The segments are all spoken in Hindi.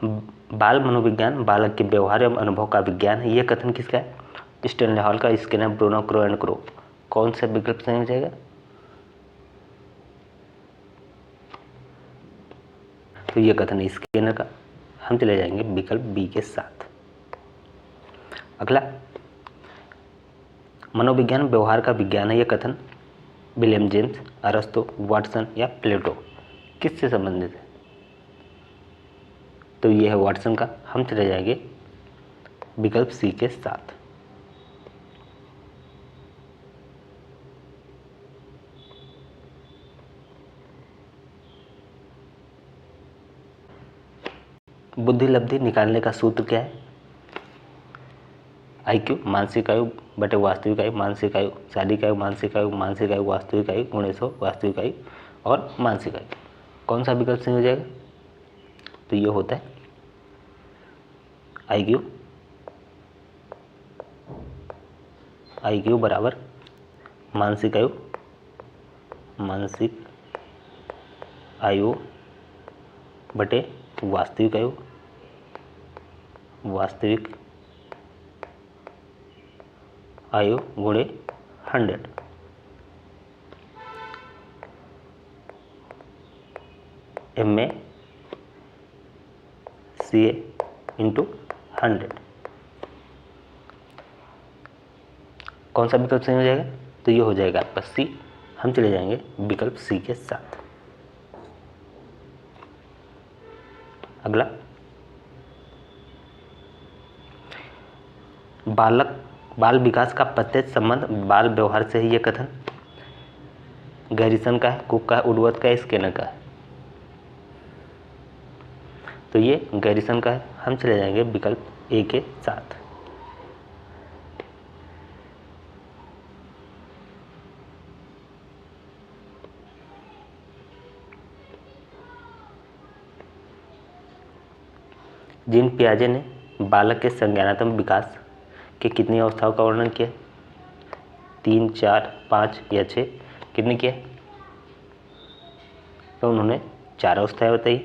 बाल मनोविज्ञान बालक के व्यवहार एवं अनुभव का विज्ञान है। यह कथन किसका है? स्टैनले हॉल का, इसके नाम ब्रूनो, क्रो एंड क्रो। कौन सा विकल्प सही हो जाएगा? तो यह कथन स्किनर का। हम चले जाएंगे विकल्प बी के साथ। अगला, मनोविज्ञान व्यवहार का विज्ञान है। यह कथन विलियम जेम्स, अरस्तु, वाटसन या प्लेटो किससे संबंधित है? तो यह है वाटसन का। हम चले जाएंगे विकल्प सी के साथ। बुद्धि लब्धि निकालने का सूत्र क्या है? IQ मानसिक आयु बटे वास्तविक आयु, मानसिक आयु, शारीरिक आयु, मानसिक आयु, मानसिक आयु, वास्तविक आयु, गुणे 100 वास्तविक आयु और मानसिक आयु। कौन सा विकल्प सही हो जाएगा? तो ये होता है IQ बराबर मानसिक आयु बटे वास्तविक आयु गुणे 100। MACA into 100। कौन सा विकल्प सही हो जाएगा? तो ये हो जाएगा आपका सी। हम चले जाएंगे विकल्प सी के साथ। अगला, बाल विकास का प्रत्यक्ष संबंध बाल व्यवहार से है। यह कथन गैरिसन का है, कुक का है, वुडवर्थ का है, स्किनर का है। तो ये गैरिसन का है। हम चले जाएंगे विकल्प ए के साथ। जीन पियाजे ने बालक के संज्ञानात्मक विकास के कितनी अवस्थाओं का वर्णन किया? 3, 4, 5 या 6? कितने किया? तो उन्होंने 4 अवस्थाएं बताई।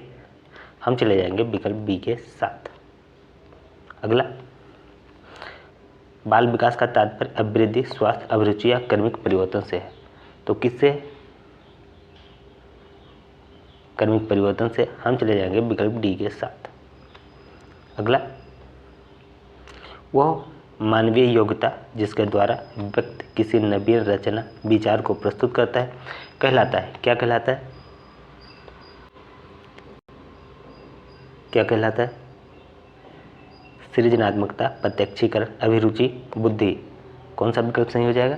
हम चले जाएंगे विकल्प बी के साथ। अगला, बाल विकास का तात्पर्य अभिवृद्धि, स्वास्थ्य, अभिरुचि या कर्मिक परिवर्तन से है। तो किससे? कर्मिक परिवर्तन से। हम चले जाएंगे विकल्प डी के साथ। अगला, वह मानवीय योग्यता जिसके द्वारा व्यक्ति किसी नवीन रचना विचार को प्रस्तुत करता है कहलाता है। क्या कहलाता है? क्या कहलाता है? सृजनात्मकता, प्रत्यक्षीकरण, अभिरुचि, बुद्धि। कौन सा विकल्प सही हो जाएगा?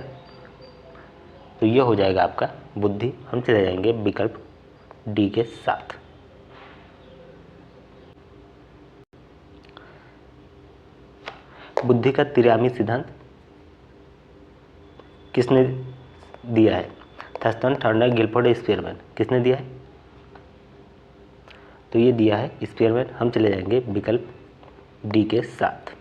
तो यह हो जाएगा आपका बुद्धि। हम चले जाएंगे विकल्प डी के साथ। बुद्धि का त्रिआयामी सिद्धांत किसने दिया है? Thurstone, Turner, Guilford, Spearman. किसने दिया है? तो ये दिया है स्पीयरमैन। हम चले जाएंगे विकल्प डी के साथ।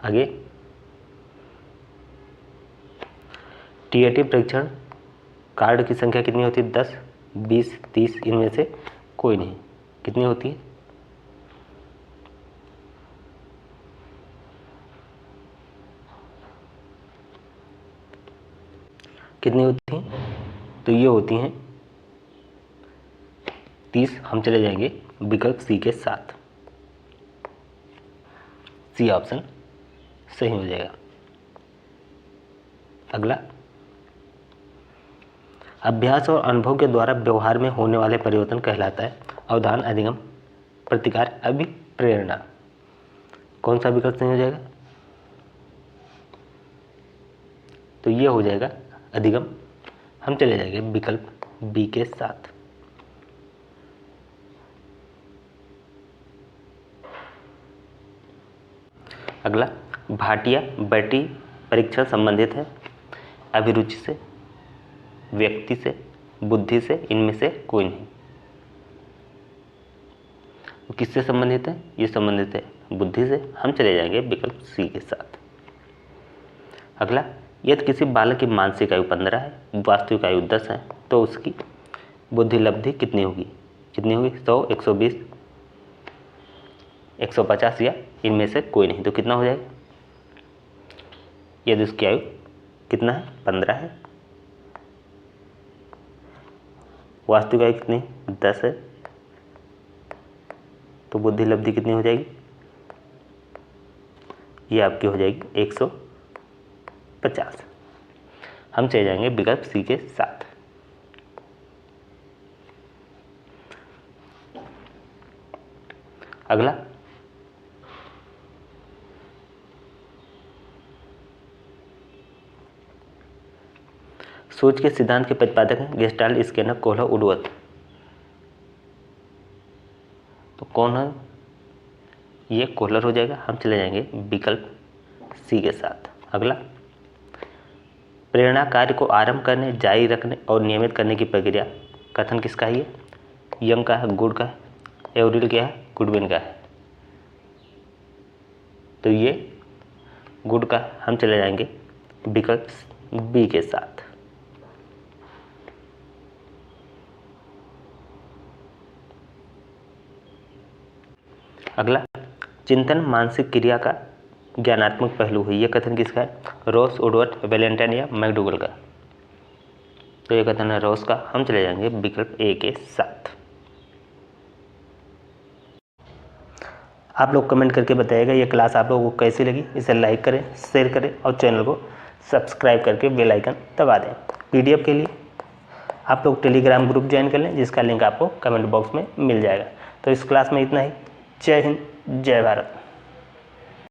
आगे, टीएटी परीक्षण कार्ड की संख्या कितनी होती है? 10, 20, 30? इनमें से कोई नहीं। कितनी होती है? कितनी होती हैं? तो ये होती हैं 30। हम चले जाएंगे विकल्प सी के साथ। सी ऑप्शन सही हो जाएगा। अगला, अभ्यास और अनुभव के द्वारा व्यवहार में होने वाले परिवर्तन कहलाता है अवधान, अधिगम, प्रतिकार, अभिप्रेरणा। कौन सा विकल्प सही हो जाएगा? तो ये हो जाएगा अधिगम। हम चले जाएंगे विकल्प बी के साथ। अगला, भाटिया बैटरी परीक्षण संबंधित है अभिरुचि से, व्यक्ति से, बुद्धि से? इनमें से कोई नहीं। किससे संबंधित है? ये संबंधित है बुद्धि से। हम चले जाएंगे विकल्प सी के साथ। अगला, यदि किसी बालक की मानसिक आयु 15 है, वास्तविक आयु 10 है, तो उसकी बुद्धि लब्धि कितनी होगी? कितनी होगी? 100, 120, 150 या इनमें से कोई नहीं। तो कितना हो जाएगा? यदि उसकी आयु कितना है? 15 है, वास्तविक आयु कितनी? 10 है, तो बुद्धि लब्धि कितनी हो जाएगी? ये आपकी हो जाएगी 150। हम चले जाएंगे विकल्प सी के साथ। अगला, सोच के सिद्धांत के प्रतिपादक हैं गेस्टाल्ट, स्किनर, कोहलर, वुडवर्थ। तो कौन है? ये कोहलर हो जाएगा। हम चले जाएंगे विकल्प सी के साथ। अगला, प्रेरणा कार्य को आरंभ करने, जारी रखने और नियमित करने की प्रक्रिया कथन किसका है? ये यंग का है, गुड का है, एवरिल क्या है, गुडविन का है। तो ये गुड का। हम चले जाएंगे विकल्प बी के साथ। अगला, चिंतन मानसिक क्रिया का ज्ञानात्मक पहलू है, यह कथन किसका है? रॉस, वुडवर्थ, वैलेंटाइन या मैकडूगल का। तो यह कथन है रॉस का। हम चले जाएंगे विकल्प ए के साथ। आप लोग कमेंट करके बताइएगा ये क्लास आप लोगों को कैसी लगी। इसे लाइक करें, शेयर करें और चैनल को सब्सक्राइब करके बेल आइकन दबा दें। पीडीएफ के लिए आप लोग टेलीग्राम ग्रुप ज्वाइन कर लें, जिसका लिंक आपको कमेंट बॉक्स में मिल जाएगा। तो इस क्लास में इतना ही। जय हिंद, जय भारत।